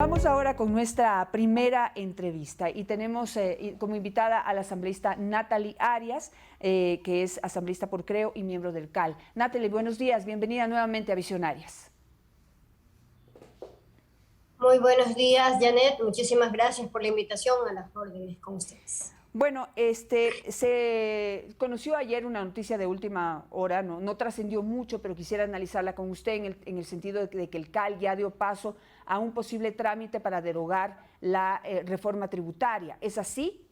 Vamos ahora con nuestra primera entrevista y tenemos como invitada a la asambleísta Natalie Arias, que es asambleísta por Creo y miembro del CAL. Natalie, buenos días, bienvenida nuevamente a Visionarias. Muy buenos días, Janet. Muchísimas gracias por la invitación, a las órdenes con ustedes. Bueno, se conoció ayer una noticia de última hora, no trascendió mucho, pero quisiera analizarla con usted en el sentido de que el CAL ya dio paso a un posible trámite para derogar la reforma tributaria. ¿Es así?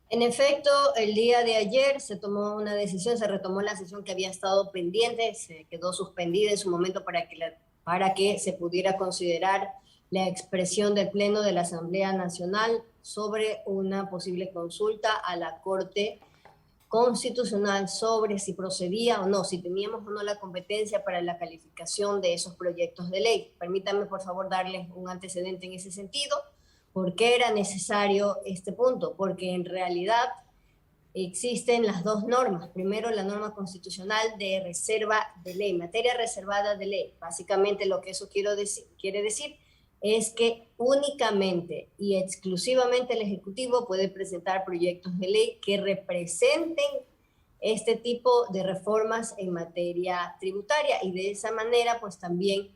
En efecto, el día de ayer se tomó una decisión, se retomó la sesión que había estado pendiente, se quedó suspendida en su momento para que se pudiera considerar la expresión del Pleno de la Asamblea Nacional sobre una posible consulta a la Corte Constitucional sobre si procedía o no, si teníamos o no la competencia para la calificación de esos proyectos de ley. Permítanme, por favor, darles un antecedente en ese sentido. ¿Por qué era necesario este punto? Porque en realidad existen las dos normas. Primero, la norma constitucional de reserva de ley, materia reservada de ley. Básicamente lo que eso quiere decir es que únicamente y exclusivamente el Ejecutivo puede presentar proyectos de ley que representen este tipo de reformas en materia tributaria, y de esa manera pues también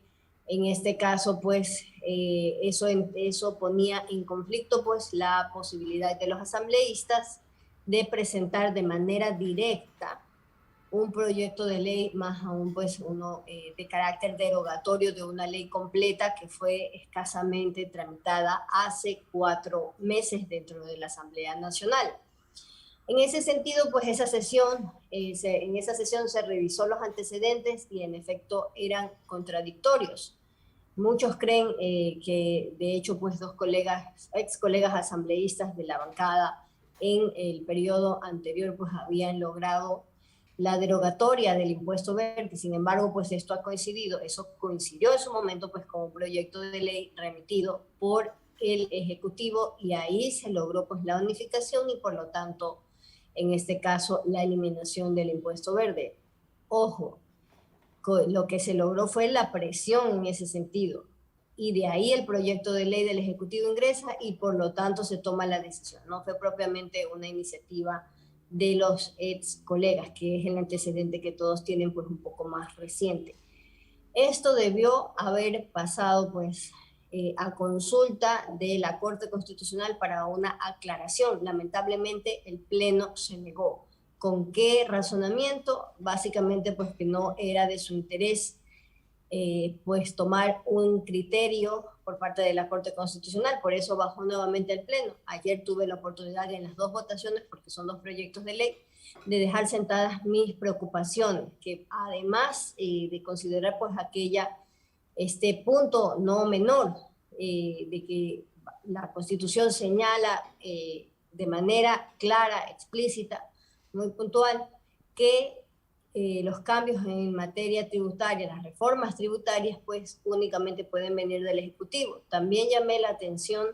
en este caso pues eso ponía en conflicto pues la posibilidad de los asambleístas de presentar de manera directa un proyecto de ley, más aún pues uno de carácter derogatorio de una ley completa que fue escasamente tramitada hace 4 meses dentro de la Asamblea Nacional. En ese sentido, pues en esa sesión se revisó los antecedentes y en efecto eran contradictorios. Muchos creen que de hecho pues dos ex colegas asambleístas de la bancada en el periodo anterior pues habían logrado la derogatoria del impuesto verde. Sin embargo, pues eso coincidió en su momento pues con un proyecto de ley remitido por el Ejecutivo, y ahí se logró pues la unificación y por lo tanto en este caso la eliminación del impuesto verde. Ojo, lo que se logró fue la presión en ese sentido, y de ahí el proyecto de ley del Ejecutivo ingresa y por lo tanto se toma la decisión. No fue propiamente una iniciativa de los ex colegas, que es el antecedente que todos tienen pues un poco más reciente. Esto debió haber pasado pues a consulta de la Corte Constitucional para una aclaración. Lamentablemente el Pleno se negó. ¿Con qué razonamiento? Básicamente pues que no era de su interés pues tomar un criterio por parte de la Corte Constitucional, por eso bajó nuevamente el Pleno. Ayer tuve la oportunidad en las dos votaciones, porque son dos proyectos de ley, de dejar sentadas mis preocupaciones, que además de considerar pues este punto no menor, de que la Constitución señala de manera clara, explícita, muy puntual, que los cambios en materia tributaria, las reformas tributarias, pues únicamente pueden venir del Ejecutivo. También llamé la atención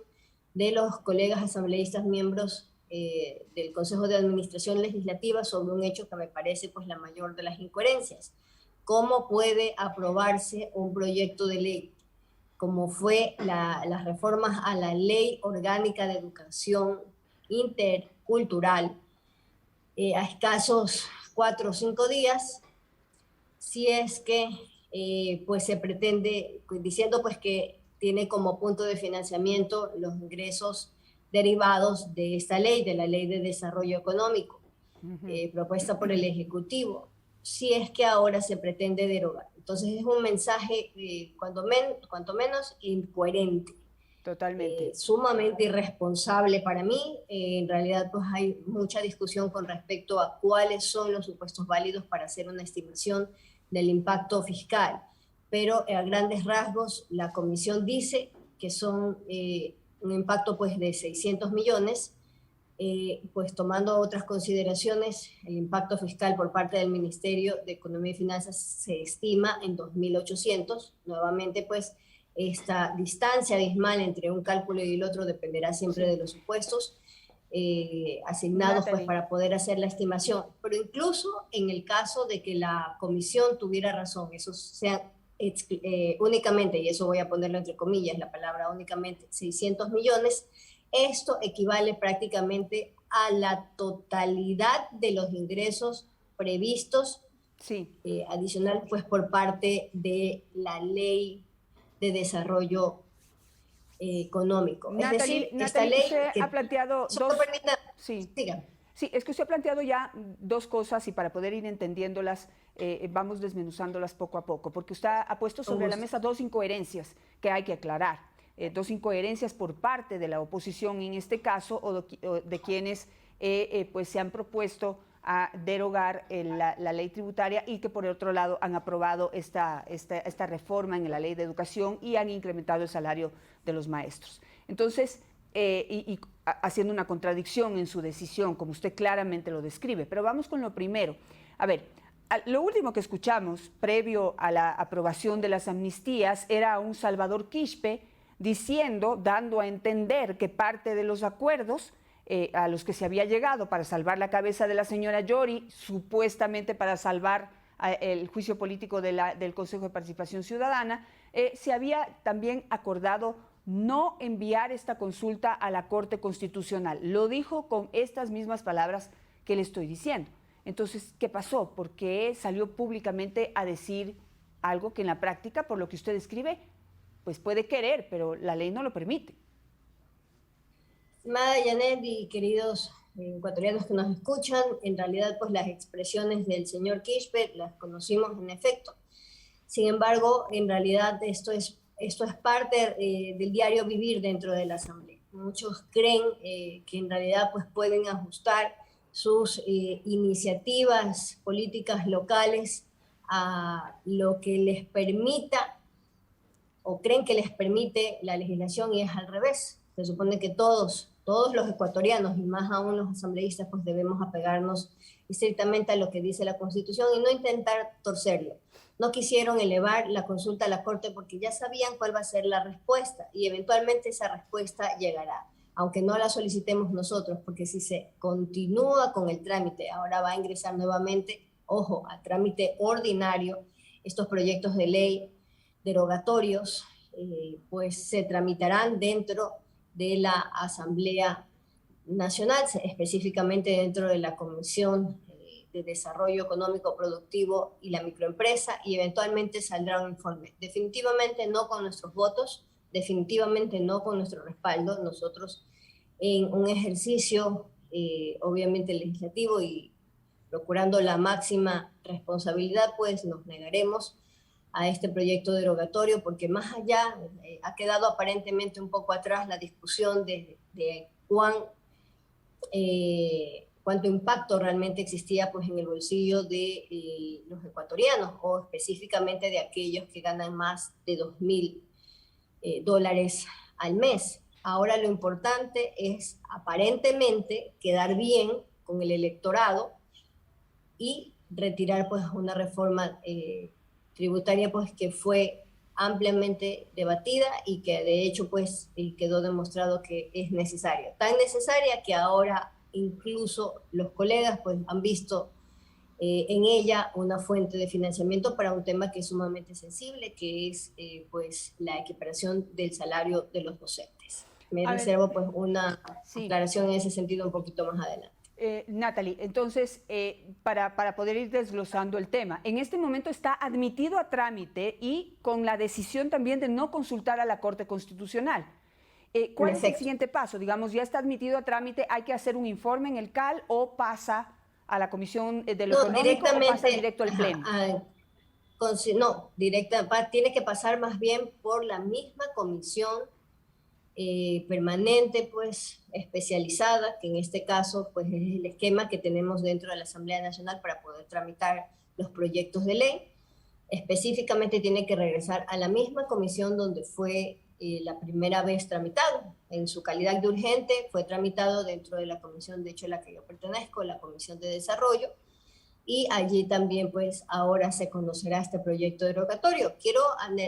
de los colegas asambleístas miembros del Consejo de Administración Legislativa sobre un hecho que me parece pues la mayor de las incoherencias. ¿Cómo puede aprobarse un proyecto de ley como fue las reformas a la Ley Orgánica de Educación Intercultural a escasos 4 o 5 días, si es que pues se pretende, diciendo pues que tiene como punto de financiamiento los ingresos derivados de esta ley, de la Ley de Desarrollo Económico, propuesta por el Ejecutivo, si es que ahora se pretende derogar? Entonces es un mensaje cuanto menos incoherente. Totalmente. Sumamente irresponsable para mí. En realidad pues hay mucha discusión con respecto a cuáles son los supuestos válidos para hacer una estimación del impacto fiscal, pero a grandes rasgos la comisión dice que son un impacto pues de 600 millones, pues tomando otras consideraciones, el impacto fiscal por parte del Ministerio de Economía y Finanzas se estima en 2.800. Nuevamente pues esta distancia abismal entre un cálculo y el otro dependerá siempre de los supuestos asignados pues para poder hacer la estimación. Pero incluso en el caso de que la comisión tuviera razón, esos sean únicamente, y eso voy a ponerlo entre comillas, la palabra únicamente, 600 millones, esto equivale prácticamente a la totalidad de los ingresos previstos Sí. adicional pues por parte de la ley de desarrollo económico. Es decir, esta Natalie, ley usted ha que planteado solo permite... sí, Siga. sí, es que usted ha planteado ya dos cosas y para poder ir entendiéndolas, vamos desmenuzándolas poco a poco, porque usted ha puesto Con sobre la gusto. mesa dos incoherencias que hay que aclarar, dos incoherencias por parte de la oposición en este caso o de quienes pues se han propuesto a derogar la ley tributaria y que por otro lado han aprobado esta reforma en la ley de educación y han incrementado el salario de los maestros. Entonces, haciendo una contradicción en su decisión, como usted claramente lo describe. Pero vamos con lo primero. A ver, lo último que escuchamos previo a la aprobación de las amnistías era a un Salvador Quispe diciendo, dando a entender que parte de los acuerdos a los que se había llegado para salvar la cabeza de la señora Yori, supuestamente para salvar el juicio político del Consejo de Participación Ciudadana, se había también acordado no enviar esta consulta a la Corte Constitucional. Lo dijo con estas mismas palabras que le estoy diciendo. Entonces, ¿qué pasó? ¿Por qué salió públicamente a decir algo que en la práctica, por lo que usted describe, pues puede querer, pero la ley no lo permite? Estimada Janet y queridos ecuatorianos que nos escuchan, en realidad pues las expresiones del señor Quispe las conocimos en efecto. Sin embargo, en realidad esto es parte del diario vivir dentro de la Asamblea. Muchos creen que en realidad pues pueden ajustar sus iniciativas políticas locales a lo que les permita o creen que les permite la legislación y es al revés. Se supone que todos los ecuatorianos y más aún los asambleístas pues debemos apegarnos estrictamente a lo que dice la Constitución y no intentar torcerlo. No quisieron elevar la consulta a la Corte porque ya sabían cuál va a ser la respuesta y eventualmente esa respuesta llegará, aunque no la solicitemos nosotros, porque si se continúa con el trámite, ahora va a ingresar nuevamente, ojo, a trámite ordinario, estos proyectos de ley derogatorios, pues se tramitarán dentro de la Asamblea Nacional, específicamente dentro de la Comisión de Desarrollo Económico Productivo y la Microempresa, y eventualmente saldrá un informe. Definitivamente no con nuestros votos, definitivamente no con nuestro respaldo. Nosotros en un ejercicio obviamente legislativo y procurando la máxima responsabilidad, pues nos negaremos a este proyecto derogatorio, porque más allá ha quedado aparentemente un poco atrás la discusión de cuánto impacto realmente existía pues, en el bolsillo de los ecuatorianos, o específicamente de aquellos que ganan más de $2.000 al mes. Ahora lo importante es aparentemente quedar bien con el electorado y retirar pues una reforma tributaria pues que fue ampliamente debatida y que de hecho pues quedó demostrado que es necesaria. Tan necesaria que ahora incluso los colegas pues han visto en ella una fuente de financiamiento para un tema que es sumamente sensible, que es pues la equiparación del salario de los docentes. Me reservo pues una aclaración en ese sentido un poquito más adelante. Natalie, entonces, para poder ir desglosando el tema, en este momento está admitido a trámite y con la decisión también de no consultar a la Corte Constitucional. ¿Cuál es el siguiente paso? Digamos, ya está admitido a trámite, ¿hay que hacer un informe en el CAL o pasa a la Comisión de lo Económico o pasa directo al Pleno? Tiene que pasar más bien por la misma comisión permanente, pues especializada, que en este caso pues es el esquema que tenemos dentro de la Asamblea Nacional para poder tramitar los proyectos de ley. Específicamente tiene que regresar a la misma comisión donde fue la primera vez tramitado. En su calidad de urgente fue tramitado dentro de la comisión, de hecho, a la que yo pertenezco, la Comisión de Desarrollo, y allí también pues ahora se conocerá este proyecto derogatorio. Quiero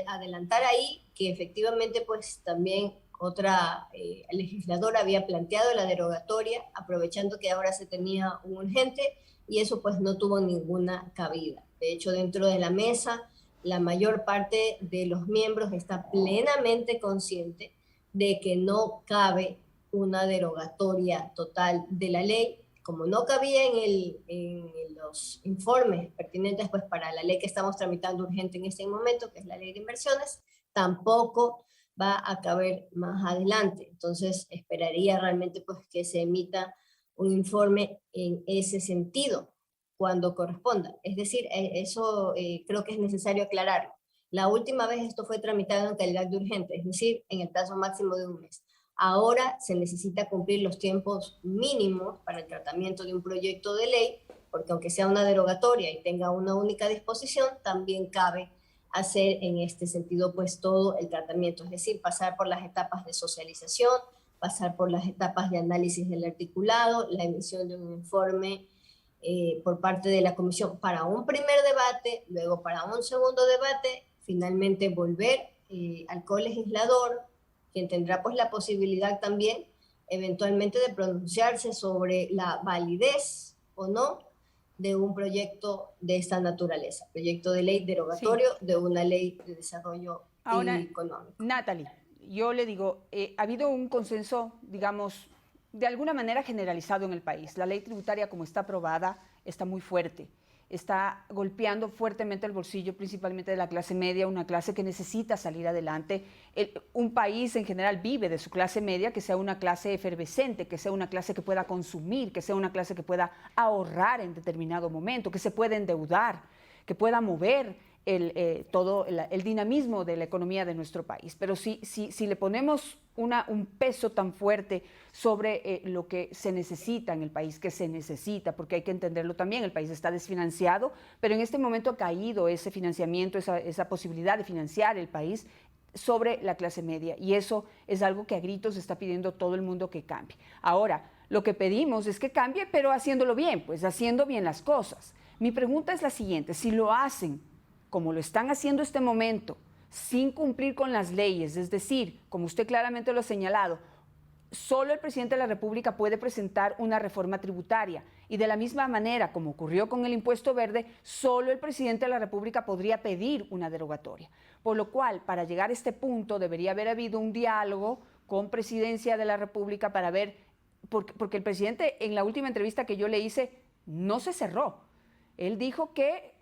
adelantar ahí que efectivamente pues también otra legisladora había planteado la derogatoria, aprovechando que ahora se tenía un urgente, y eso pues no tuvo ninguna cabida. De hecho, dentro de la mesa la mayor parte de los miembros está plenamente consciente de que no cabe una derogatoria total de la ley, como no cabía en los informes pertinentes pues, para la ley que estamos tramitando urgente en este momento, que es la ley de inversiones, tampoco va a caber más adelante. Entonces, esperaría realmente pues, que se emita un informe en ese sentido cuando corresponda. Es decir, eso creo que es necesario aclararlo. La última vez esto fue tramitado en calidad de urgente, es decir, en el plazo máximo de un mes. Ahora se necesita cumplir los tiempos mínimos para el tratamiento de un proyecto de ley, porque aunque sea una derogatoria y tenga una única disposición, también cabe hacer en este sentido pues todo el tratamiento, es decir, pasar por las etapas de socialización, pasar por las etapas de análisis del articulado, la emisión de un informe por parte de la comisión para un primer debate, luego para un segundo debate, finalmente volver al colegislador, quien tendrá pues la posibilidad también eventualmente de pronunciarse sobre la validez o no de un proyecto de esta naturaleza, proyecto de ley derogatorio Sí. de una ley de desarrollo Ahora, económico. Natalie, yo le digo, ha habido un consenso, digamos, de alguna manera generalizado en el país. La ley tributaria, como está aprobada, está muy fuerte. Está golpeando fuertemente el bolsillo, principalmente de la clase media, una clase que necesita salir adelante. Un país en general vive de su clase media, que sea una clase efervescente, que sea una clase que pueda consumir, que sea una clase que pueda ahorrar en determinado momento, que se pueda endeudar, que pueda mover todo el dinamismo de la economía de nuestro país. Pero si le ponemos un peso tan fuerte sobre lo que se necesita en el país, que se necesita, porque hay que entenderlo también, el país está desfinanciado, pero en este momento ha caído ese financiamiento, esa posibilidad de financiar el país sobre la clase media, y eso es algo que a gritos está pidiendo todo el mundo que cambie. Ahora, lo que pedimos es que cambie, pero haciéndolo bien, pues haciendo bien las cosas. Mi pregunta es la siguiente: si lo hacen como lo están haciendo este momento, sin cumplir con las leyes, es decir, como usted claramente lo ha señalado, solo el presidente de la República puede presentar una reforma tributaria, y de la misma manera, como ocurrió con el impuesto verde, solo el presidente de la República podría pedir una derogatoria. Por lo cual, para llegar a este punto, debería haber habido un diálogo con Presidencia de la República para ver, porque el presidente en la última entrevista que yo le hice no se cerró. Él dijo que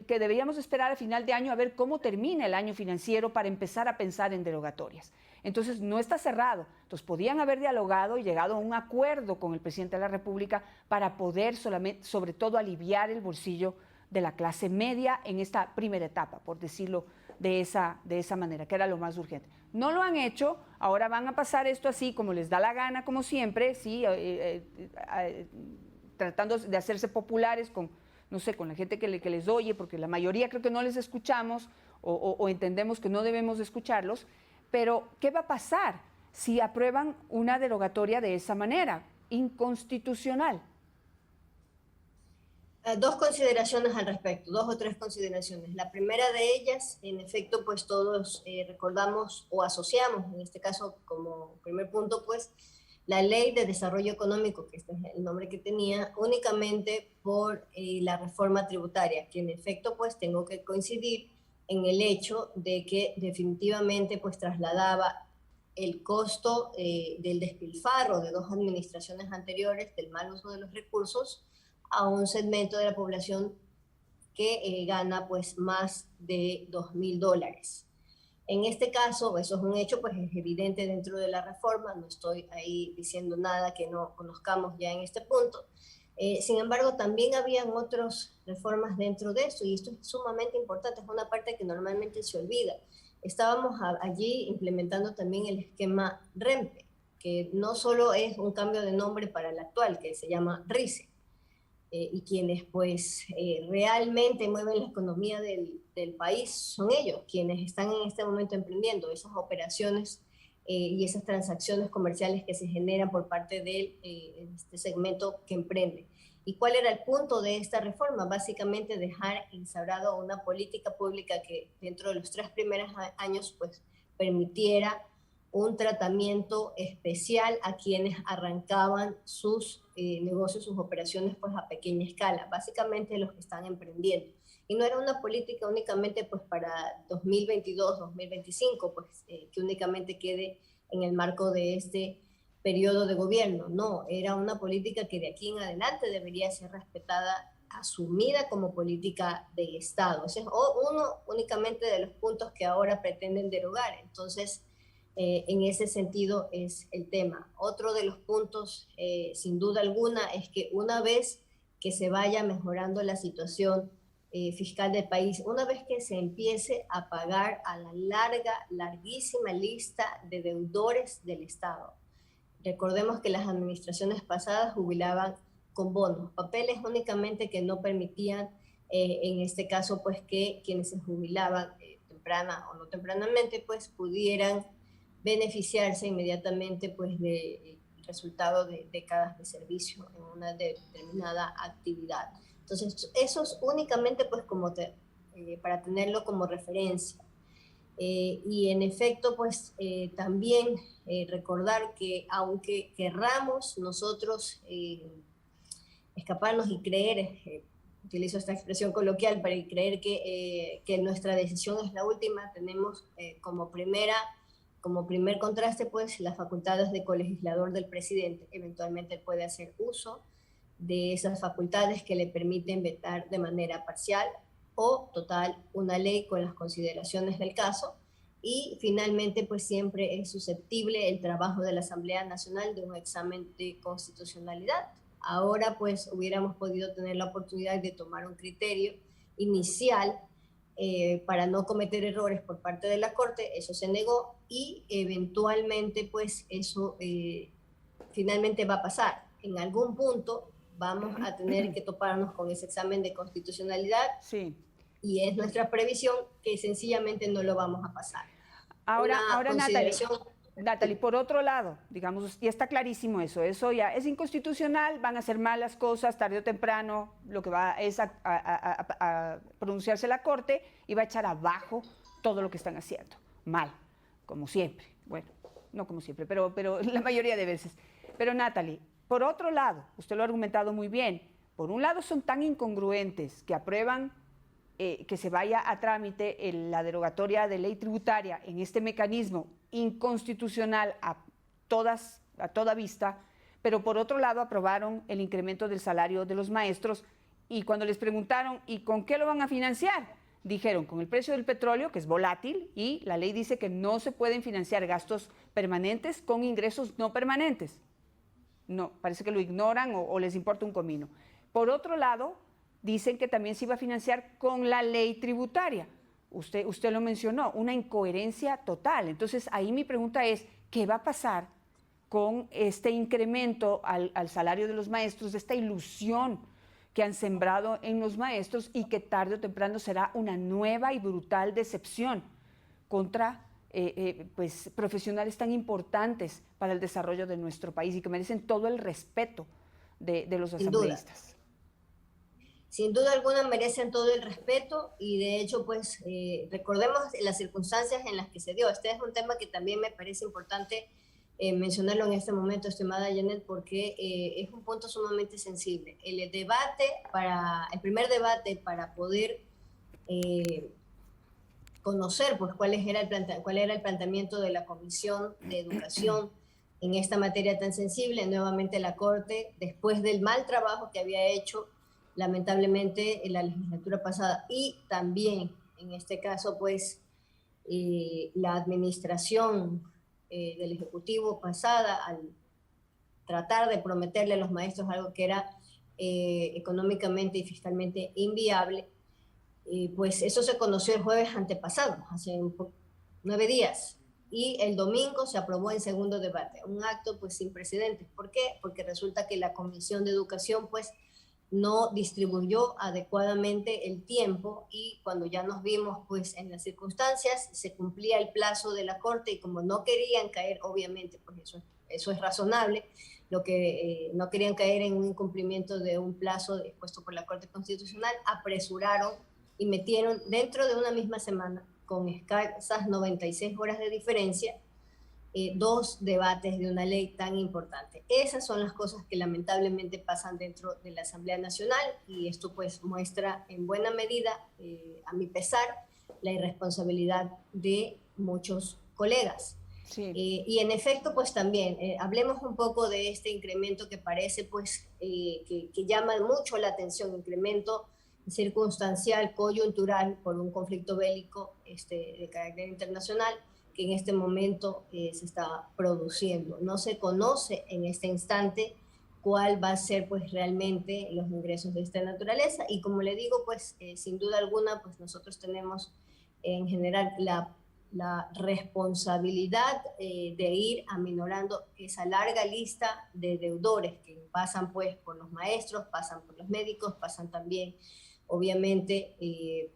deberíamos esperar a final de año a ver cómo termina el año financiero para empezar a pensar en derogatorias. Entonces, no está cerrado. Entonces, podían haber dialogado y llegado a un acuerdo con el presidente de la República para poder sobre todo aliviar el bolsillo de la clase media en esta primera etapa, por decirlo de esa manera, que era lo más urgente. No lo han hecho, ahora van a pasar esto así como les da la gana, como siempre, ¿sí? Tratando de hacerse populares con, no sé, con la gente que les oye, porque la mayoría creo que no les escuchamos o entendemos que no debemos escucharlos. Pero, ¿qué va a pasar si aprueban una derogatoria de esa manera? Inconstitucional. Dos consideraciones al respecto, dos o tres consideraciones. La primera de ellas, en efecto, pues todos recordamos o asociamos, en este caso como primer punto, pues la Ley de Desarrollo Económico, que este es el nombre que tenía, únicamente por la reforma tributaria, que en efecto pues tengo que coincidir en el hecho de que definitivamente pues trasladaba el costo del despilfarro de dos administraciones anteriores, del mal uso de los recursos, a un segmento de la población que gana pues más de $2.000. En este caso, eso es un hecho, pues es evidente dentro de la reforma, no estoy ahí diciendo nada que no conozcamos ya en este punto. Sin embargo, también habían otras reformas dentro de esto, y esto es sumamente importante, es una parte que normalmente se olvida. Estábamos allí implementando también el esquema REMPE, que no solo es un cambio de nombre para el actual, que se llama RICE, y quienes pues realmente mueven la economía del país son ellos, quienes están en este momento emprendiendo esas operaciones y esas transacciones comerciales que se generan por parte de este segmento que emprende. ¿Y cuál era el punto de esta reforma? Básicamente dejar instaurado una política pública que dentro de los 3 primeros años pues permitiera un tratamiento especial a quienes arrancaban sus negocios, sus operaciones pues a pequeña escala, básicamente los que están emprendiendo. y no era una política únicamente pues para 2022, 2025, pues que únicamente quede en el marco de este periodo de gobierno. No, era una política que de aquí en adelante debería ser respetada, asumida como política de Estado. Ese es uno únicamente de los puntos que ahora pretenden derogar. Entonces, en ese sentido es el tema. Otro de los puntos, sin duda alguna, es que una vez que se vaya mejorando la situación fiscal del país, una vez que se empiece a pagar a la larguísima lista de deudores del Estado. Recordemos que las administraciones pasadas jubilaban con bonos, papeles únicamente que no permitían, en este caso, pues que quienes se jubilaban temprana o no tempranamente, pues pudieran beneficiarse inmediatamente pues del resultado de décadas de servicio en una determinada actividad. Entonces, eso es únicamente pues como para tenerlo como referencia. Y en efecto, pues también recordar que aunque querramos nosotros escaparnos y creer, utilizo esta expresión coloquial para creer que nuestra decisión es la última, tenemos como primer contraste pues las facultades de colegislador del presidente. Eventualmente puede hacer uso de esas facultades que le permiten vetar de manera parcial o total una ley con las consideraciones del caso, y finalmente pues siempre es susceptible el trabajo de la Asamblea Nacional de un examen de constitucionalidad. Ahora pues hubiéramos podido tener la oportunidad de tomar un criterio inicial para no cometer errores por parte de la Corte. Eso se negó y eventualmente pues eso finalmente va a pasar. En algún punto vamos a tener que toparnos con ese examen de constitucionalidad. Sí. Y es nuestra previsión que sencillamente no lo vamos a pasar. Ahora Natalie, por otro lado, digamos, ya está clarísimo eso ya es inconstitucional, van a hacer malas cosas, tarde o temprano, lo que va es a pronunciarse la Corte y va a echar abajo todo lo que están haciendo, mal, como siempre, bueno, no como siempre, pero la mayoría de veces. Pero Natalie, por otro lado, usted lo ha argumentado muy bien, por un lado son tan incongruentes que aprueban que se vaya a trámite la derogatoria de ley tributaria en este mecanismo inconstitucional a toda vista, pero por otro lado aprobaron el incremento del salario de los maestros, y cuando les preguntaron ¿y con qué lo van a financiar? Dijeron con el precio del petróleo, que es volátil, y la ley dice que no se pueden financiar gastos permanentes con ingresos no permanentes. No, parece que lo ignoran o les importa un comino. Por otro lado, dicen que también se iba a financiar con la ley tributaria. Usted lo mencionó, una incoherencia total. Entonces, ahí mi pregunta es, ¿qué va a pasar con este incremento al salario de los maestros, de esta ilusión que han sembrado en los maestros y que tarde o temprano será una nueva y brutal decepción contra pues, profesionales tan importantes para el desarrollo de nuestro país y que merecen todo el respeto de los asambleístas? Sin duda alguna merecen todo el respeto, y de hecho pues recordemos las circunstancias en las que se dio. Este es un tema que también me parece importante mencionarlo en este momento, estimada Janet, porque es un punto sumamente sensible. El primer debate para poder conocer pues cuál era el planteamiento de la Comisión de Educación en esta materia tan sensible, nuevamente la Corte, después del mal trabajo que había hecho lamentablemente en la legislatura pasada, y también en este caso pues la administración del Ejecutivo pasada, al tratar de prometerle a los maestros algo que era económicamente y fiscalmente inviable, pues eso se conoció el jueves antepasado, hace 9 días, y el domingo se aprobó en segundo debate, un acto pues sin precedentes. ¿Por qué? Porque resulta que la Comisión de Educación pues no distribuyó adecuadamente el tiempo, y cuando ya nos vimos pues en las circunstancias, se cumplía el plazo de la Corte, y como no querían caer, obviamente, pues eso es razonable, no querían caer en un incumplimiento de un plazo expuesto por la Corte Constitucional, apresuraron y metieron dentro de una misma semana, con escasas 96 horas de diferencia, dos debates de una ley tan importante. Esas son las cosas que lamentablemente pasan dentro de la Asamblea Nacional, y esto pues muestra en buena medida, a mi pesar, la irresponsabilidad de muchos colegas. Sí. Y en efecto, pues también, hablemos un poco de este incremento que parece pues que llama mucho la atención, incremento circunstancial, coyuntural, por un conflicto bélico de carácter internacional que en este momento se está produciendo. No se conoce en este instante cuál va a ser pues realmente los ingresos de esta naturaleza, y como le digo, pues sin duda alguna, pues nosotros tenemos en general la responsabilidad de ir aminorando esa larga lista de deudores que pasan pues por los maestros, pasan por los médicos, pasan también obviamente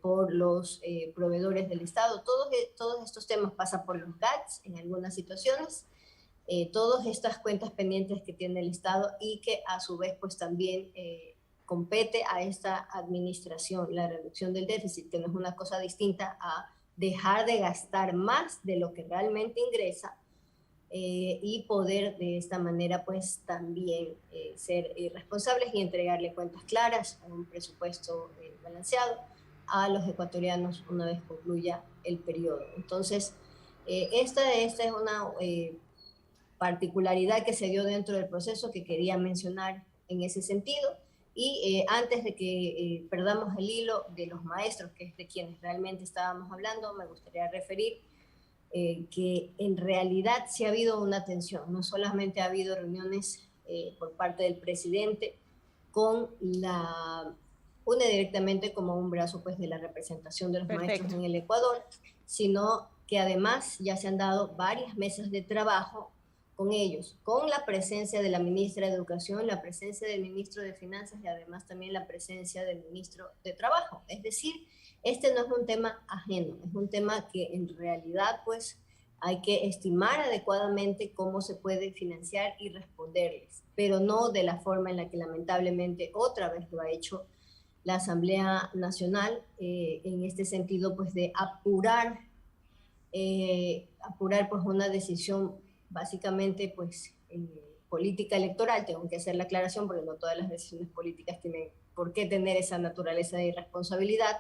por los proveedores del Estado. Todos estos temas pasan por los GATS en algunas situaciones, todas estas cuentas pendientes que tiene el Estado y que a su vez pues también compete a esta administración, la reducción del déficit, que no es una cosa distinta a dejar de gastar más de lo que realmente ingresa, y poder de esta manera pues también ser responsables y entregarle cuentas claras, un presupuesto balanceado a los ecuatorianos una vez concluya el periodo. Entonces, esta es una particularidad que se dio dentro del proceso que quería mencionar en ese sentido. Y antes de que perdamos el hilo de los maestros, que es de quienes realmente estábamos hablando, me gustaría referir que en realidad sí ha habido una tensión. No solamente ha habido reuniones por parte del presidente con la UNE directamente como un brazo pues, de la representación de los maestros en el Ecuador, sino que además ya se han dado varias mesas de trabajo con ellos, con la presencia de la ministra de Educación, la presencia del ministro de Finanzas y además también la presencia del ministro de Trabajo. Es decir, este no es un tema ajeno, es un tema que en realidad pues hay que estimar adecuadamente cómo se puede financiar y responderles, pero no de la forma en la que lamentablemente otra vez lo ha hecho la Asamblea Nacional, en este sentido pues de apurar pues una decisión básicamente pues política electoral. Tengo que hacer la aclaración porque no todas las decisiones políticas tienen por qué tener esa naturaleza de irresponsabilidad,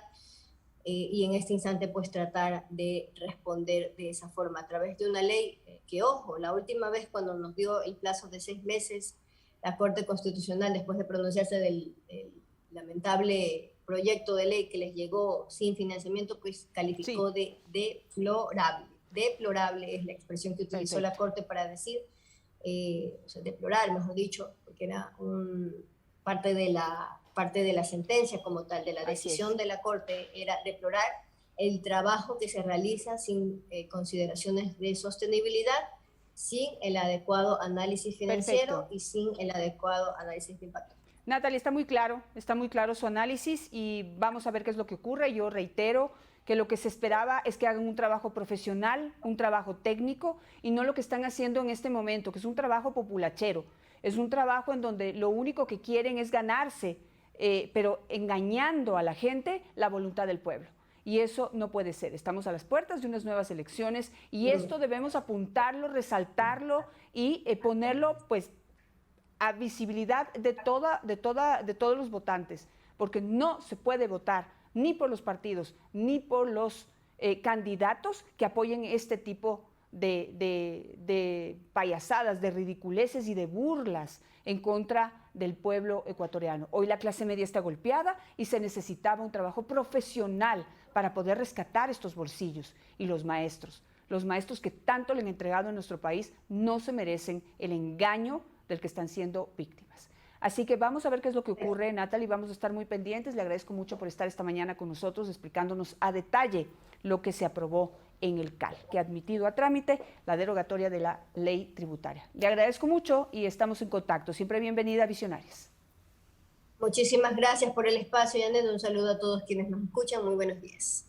y en este instante pues tratar de responder de esa forma a través de una ley que, ojo, la última vez cuando nos dio el plazo de 6 meses la Corte Constitucional, después de pronunciarse del lamentable proyecto de ley que les llegó sin financiamiento, pues calificó de deplorable. Deplorable es la expresión que utilizó la Corte para decir, o sea, deplorar, mejor dicho, porque era parte de la sentencia como tal, de la decisión de la Corte, era deplorar el trabajo que se realiza sin consideraciones de sostenibilidad, sin el adecuado análisis financiero y sin el adecuado análisis de impacto. Natalie, está muy claro su análisis y vamos a ver qué es lo que ocurre. Yo reitero que lo que se esperaba es que hagan un trabajo profesional, un trabajo técnico y no lo que están haciendo en este momento, que es un trabajo populachero. Es un trabajo en donde lo único que quieren es ganarse, pero engañando a la gente, la voluntad del pueblo. Y eso no puede ser. Estamos a las puertas de unas nuevas elecciones y esto debemos apuntarlo, resaltarlo y ponerlo pues a visibilidad de todos los votantes, porque no se puede votar ni por los partidos ni por los candidatos que apoyen este tipo de payasadas, de ridiculeces y de burlas en contra del pueblo ecuatoriano. Hoy la clase media está golpeada y se necesitaba un trabajo profesional para poder rescatar estos bolsillos. Y los maestros que tanto le han entregado a nuestro país, no se merecen el engaño del que están siendo víctimas. Así que vamos a ver qué es lo que ocurre, Natalie, vamos a estar muy pendientes. Le agradezco mucho por estar esta mañana con nosotros explicándonos a detalle lo que se aprobó en el CAL, que ha admitido a trámite la derogatoria de la ley tributaria. Le agradezco mucho y estamos en contacto. Siempre bienvenida a Visionarias. Muchísimas gracias por el espacio, Yanet. Un saludo a todos quienes nos escuchan. Muy buenos días.